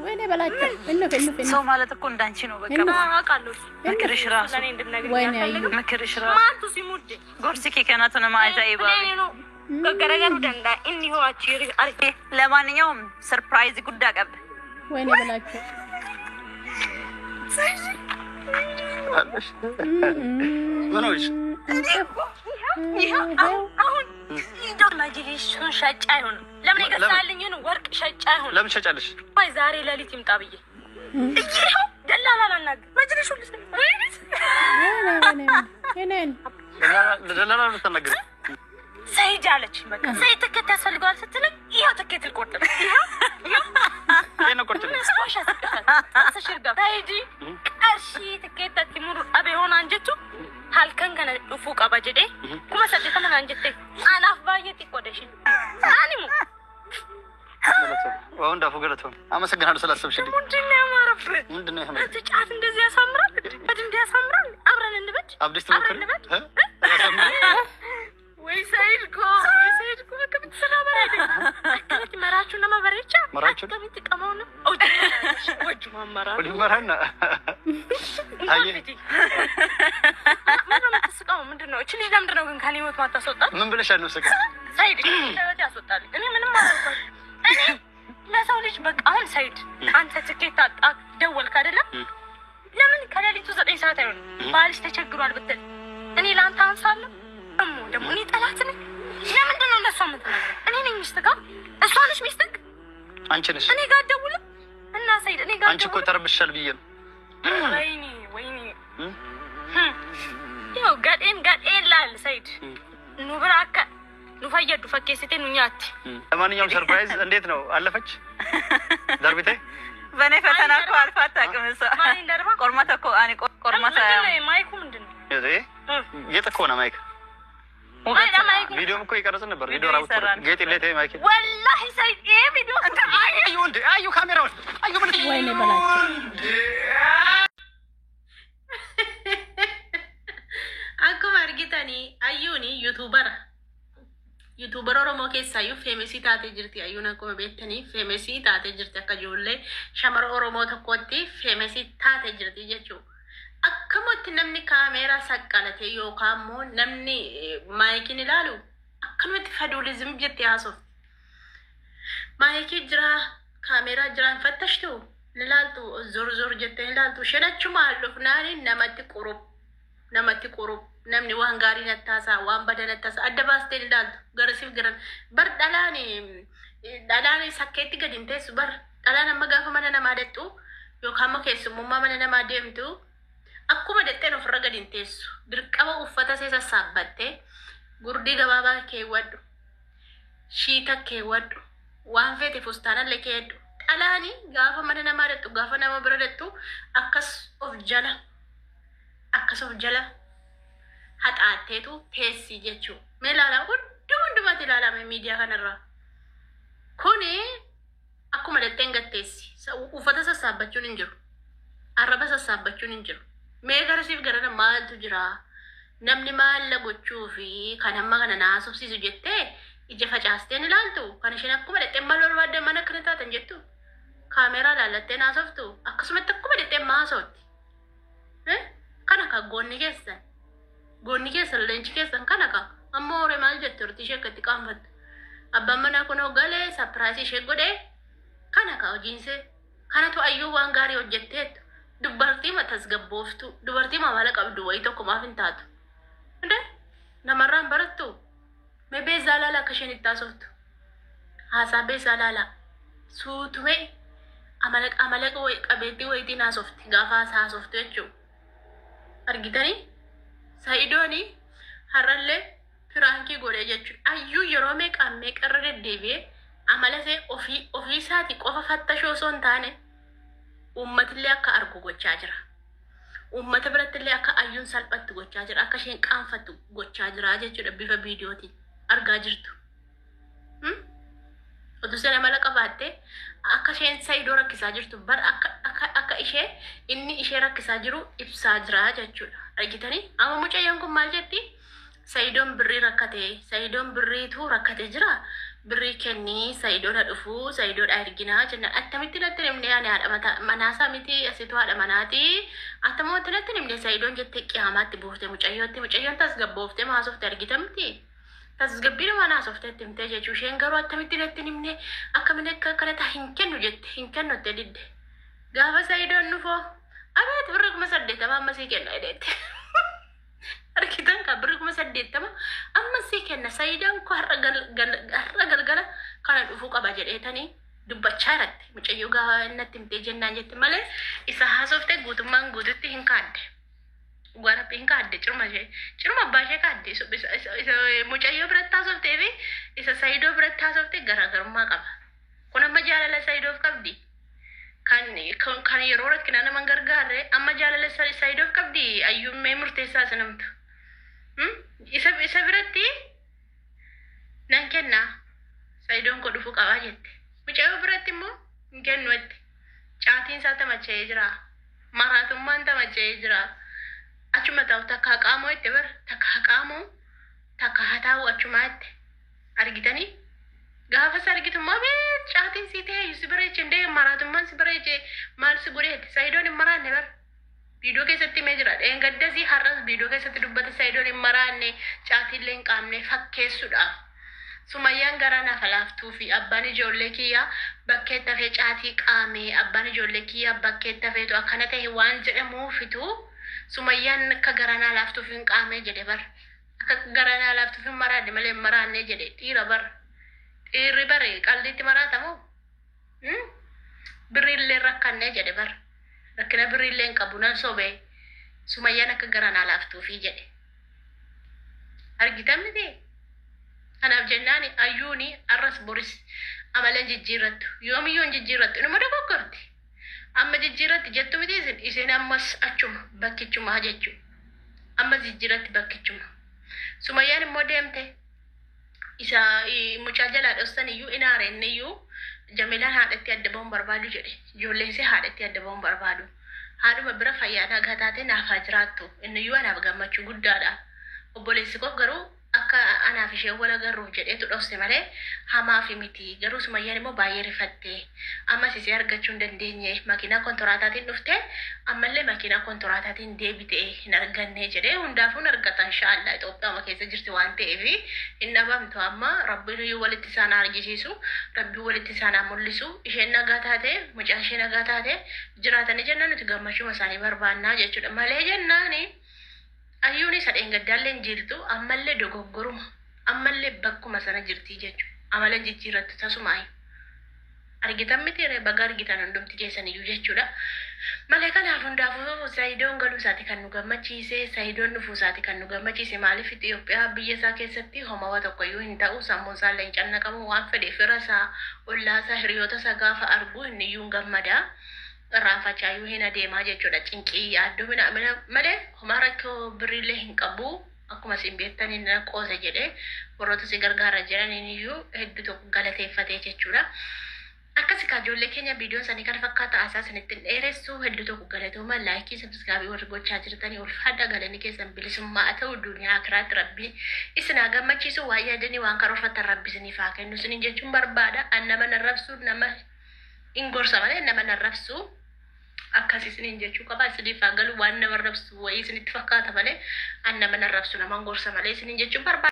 ወይኔ በላቸው እንፍ ሰው ማለት እኮ እንዳንቺ ነው። በቃ አውቃለሁ። ምክርሽ ራሱ ለኔ እንድነግር ወይኔ ምክርሽ ራሱ ማንቱ ሲሙድ ጎርሲኪ ከናቱን ማይዛይባ ነው ገገረገሩ ደንዳ እንሂ ሆአቺ አርኬ ለማንኛውም ሰርፕራይዝ ጉዳ ቀብ ወይኔ በላቸው ምንሽ አሁን እንደው ማጅሊስ ሻጫ ይሁን ለምን ይገሳልኝ ነው ወርቅ ሻጫ ይሁን ለምን ሸጫለሽ? ወይ ዛሬ ለሊት ይምጣ ብዬ እየው ደላላ ላናግ ማጅሊስ ሁሉ እኔን ለደላላ ነው ተናገረ ሰይድ አለች በቃ ሰይድ ትኬት ያስፈልጋል ስትለኝ ይሄው ትኬት ልቆርጥ የነ ቆርጥ ስፖርሻ ተሽርጋ ታይዲ ቀርሺ ትኬት ተቲሙሩ አበሆን አንጀቱ halkan kana dhufu qaba jedhe kuma saddeetama kan jette anaaf baay'ee ቆደሽ አኒሙ ዋው እንዳፉ ገለቶ አመሰግናለሁ ስላሰብሽልኝ ምንድነው ያማረበት ምንድነው ያማረበት ተጫት እንደዚህ ያሳምራል በድንድ ያሳምራል አብረን እንበጭ አብዲስ ተሞክሪ ወይ ሰይድኮ ከብት ሰላም አይደል አከለት መራቹ ለማበረቻ ከብት ቀማው ነው ወጅ ማመራ ወዲ መራና አይ ምንድነው እቺ ልጅ ለምንድነው ግን ካሊ ወጥ ማታስወጣ ምን ብለሽ ነው ሰከ ሰይድ ለወጥ ያስወጣል እኔ ምንም አላልኩም እኔ ለሰው ልጅ በቃ አሁን ሰይድ አንተ ትኬት አጣ ደወልክ አይደለ ለምን ከሌሊቱ 9 ሰዓት አይሆን ባልሽ ተቸግሯል ብትል እኔ ላንተ አንሳለሁ ደሞ እኔ ጠላት ነኝ ለምንድነው እንደሷ የምትነግረኝ እኔ ነኝ ሚስትህ እሷ ነሽ ሚስትህ አንቺ ነሽ እኔ ጋር ደውል እና ሰይድ እኔ ጋር አንቺ እኮ ተርብሻል ብዬ ነው ወይኔ ያው ጋዴን ላል ሰይድ ኑብራካ ኑፈየዱ ፈከሲቴ ኑኛት ለማንኛውም ሰርፕራይዝ እንዴት ነው አለፈች ደርቢቴ በኔ ፈተና እኮ አልፋት አቅምሳ ማን ደርባ ቆርማታ እኮ አኔ ቆርማታ ማይኩ ምንድነው የጠቆና ማይክ ቪዲዮ እኮ ይቀርጽ ነበር ቪዲዮ ራውት ጌጥ ለቴ ማይክ ወላሂ ሰይድ ይሄ ቪዲዮ አዩ ካሜራው አዩ ምን ወይኔ በላቸው akkuma argitani ayyuni youtuber oromo keessayyuu famous taate jirti ayyun akkuma beektani famous taate jirti akka ijoollee shamara oromoo tokkotti famous taate jirti jechuu akkamatti namni kaameeraa saqqalate yookaan immoo namni maayikiin ilaalu akkamatti faduulizim jetti haasofti maayikii jira kaameeraa jiraan fattashtu ilaaltu zor jettee ilaaltu shedachuma dhufnaani namatti qurub namni waan gaarii nattaasa waan badan nattaasa adda baastee ilaaltu garasiif garan bar dhalaani sakkeetti gadi hin teessu bar dhalaan amma gaafa mana namaa dettu yookaan immoo keessummaa mana namaa deemtu akkuma detteen ofirra gadi hin teessu dirqama uffata see sassaabbattee gurdii gabaabaa keewwadhu shiita keewwadhu waan feete fustaanallee keedhu dhalaani gaafa mana namaa dettu gaafa nama bira dettu akkas of jala haxaatteetu teessii jechuu mee ilaalaa hundumatti ilaalame miidiyaa kanarraa kuni akkuma detteen gatteessi uffata sassaabbachuun hin jiru arraba sassaabbachuun hin jiru mee garasiif garana maaltu jira namni maalla gochuu fi kan amma kana naasofsiisu jettee ija facaasteen ilaaltu kan isheen akkuma detteen maal barbaadde mana kana taatan jettu kaameeraa laallattee naasoftu akkasumatti akkuma detteen maasootti kana ka goonni keessan leenchi keessan kana ka ammoo hore maal jettu hortii ishee akkatti qaanfattu abbaan manaa kunoo galee sapiraasii ishee godhee kana ka hojiinse kanatu ayyuu waan gaarii hojjetteettu dubartii tasgabbooftu dubartii maamala qabdu wayii tokko maaf hin taatu namarraan barattu mee beezaa laalaa akka isheen itti haasoftu haasaa beezaa laalaa suutume amala qabeettii wayitiin haasofti gaafa haasoftu jechuu argitanii Sa'idooni har'allee firaankii godhee jechuudha ayyuu yeroo meeqaan meeqarra deddeebi'ee amala see ofii isaati qofa fattashoo osoo hin taane uummatillee akka argu gochaa jira uummata birattillee akka ayyuun salphatti gochaa jira akka isheen qaanfattu gochaa jira jechuudha bifa viidiyootiin argaa jirtu utuu seen amala qabaatte akka isheen Sa'idoo rakkisaa jirtu bar akka inni ishee rakkisaa jiru ibsaa jira jechuudha argitanii amma mucayyaan kun maal jetti Sa'idoon birrii rakkate Sa'idoon birriitu rakkate jira birrii kennii sayidoodha dhufu sayidoodha erginaa jenna attamitti natti nimne ani haadha manaasaa miti asitu haadha manaati attamatti natti nimne sayidoon jette qiyaamaatti buufte mucayyoon tasgabboofte maasofte argitamti tasgabbiin manaasofte timte jechuu isheen garuu attamitti natti nimne akkamitti akka kanata hin kennu jette hin kennotte didde gaafa sayidoon dhufoo abeet birrii 8,000 amma sii kenna jedhette argitan ka birrii 8,000 amma sii kenna sayidaan ko har'a galgala kana dhufuu qaba jedheetanii dubbachaa irratti mucayyoo gaafa innatti himtee jennaan jette malee isa haasofte guutummaan guututti hin kaadde Guarabbii hin kaadde cirma abbaa ishee kaadde isa mucayyoo biratti haasofte fi isa sayidoo biratti haasofte garaagarummaa qaba kun amma jaalala sayidoof qabdi kan yeroo rakkinaa nama gargaarre amma jaalala sayidoof qabdi ayyummee murteessaa sanamtu isa biratti nan kenna sayidoon ko dhufuu qabaa jette mucayyoo biratti immoo hin kennuutti caatiin isaa tamacha'ee jira maraatummaan tamacha'ee jira achuma ta'u takka qaamoo itti bar takka qaamoo takka hataa'u achuma itti argitanii gaafa sargitummaa bee caatiin sii ta'e si bareeche ndee maraatummaan si bareeche maal si godheeti sayidoon hin maraanne bar viidiyoo keessatti mee jira dheengaddasii har'as viidiyoo keessatti dubbate sayidoon hin maraanne caatiillee hin qaamne fakkeessuudhaaf sumayyaan gara naaf laaftuu fi abbaan ijoollee kiyyaa bakkeetti hafee caatii qaamee abbaan ijoollee kiyyaa bakkeetti hafeetu akkana ta'e waan jedhamuufitu sumayyaan akka gara naa laaftuuf hin qaamee jedhe bar akka gara naa laaftuuf hin maraanne malee hin maraanne jedhe dhiira bar dhiirri bare qalliitti maraatamoo birriillee rakkanne jedhe bar rakkina birriillee hin qabu nan sobee sumayyaan akka gara naa laaftuufi jedhe argitan miti kanaaf jennaani ayyuuni arras boris amalan jijjiirrattu yoomiyyuun jijjiirrattu inuma dogoggorti amma jijjiirratti jettu miti isin ammas achuma bakkichuma jechuu amma jijjiirratti bakkichuma sumayyaan immoo deemte isa mucaa jalaa dhostan iyyuu inaarenne iyyuu jamilaan haadhatti adda ba'uun barbaadu jedhe ijoolleensee haadhatti adda ba'uun barbaadu haadhuma bira fayyaadhaa gataate naafaa jiraattu inni iyyuu anaaf gammachuu guddaadha obboleessi koo garuu akka anaaf ishee wal agarruuf jedheetu dhofse malee hamaa fi miti garuu sumayyaan immoo baay'ee rifatte ammas isee argachuu hin dandeenye makiinaa kontoraataatiin dhufte ammallee makiinaa kontoraataatiin deebite hin arganne jedhee hundaafuun argatan inshaallah Itoophiyaa keessa jirti waan ta'eef hin dhabamtu amma rabbiin walitti isaan argisiisu rabbiin walitti isaan mul'isu isheen nagaa taate mucaan ishee nagaa taate jiraatanii jennaan nuti gammachuma isaanii barbaannaa jechuudha malee jennaani ayyuuni sadeen gaddaalleen jirtu ammallee dogoggoruma ammallee bakkuma sana jirti jechuudha amalan jijjiirrattu tasumaayi argitan miti baga argitan hundumti keessan iyyuu jechuudha malee kanaaf hundaafuu sayidoon galuu isaati kan nu gammachiise sayidoon dhufuu isaati kan nu gammachiise maaliif Itoophiyaa biyya isaa keessatti homawa tokko iyyuu hin ta'u sammuun isaa illee hin cannaqamu waan fedhe fira isaa ollaa isaa hiriyoota isaa gaafa argu inni iyyuu gammada raanfachaayyuu hin adeemaa jechuudha cinqii yaaddoo mina malee homaa rakkoo birriillee hin qabu akkuma isin beektan inni qoose jedhee warroota si gargaara jedhaniin iyyuu hedduu tokko galateeffatee jechuudha. Akkasi ijoollee keenya viidiyoon sanii kan fakkaata asaa sanitti dheeressu hedduu tokko galatooma laayikii sabskaabii warri gochaa jirtanii ulfaadha galanni keessan bilisummaa ta'u duniyaa akiraatti rabbii isin haa gammachiisu waan yaadanii waan karoorfatan rabbi isiniif haa kennu isiniin jechuun barbaada an nama narrabsu nama hin gorsa malee nama narrabsu akkasi isiniin jechuu qaba isiniif haa galu waan nama narrabsu wayii isinitti fakkaata malee an nama narrabsu nama hin gorsa malee isiniin jechuun barbaada.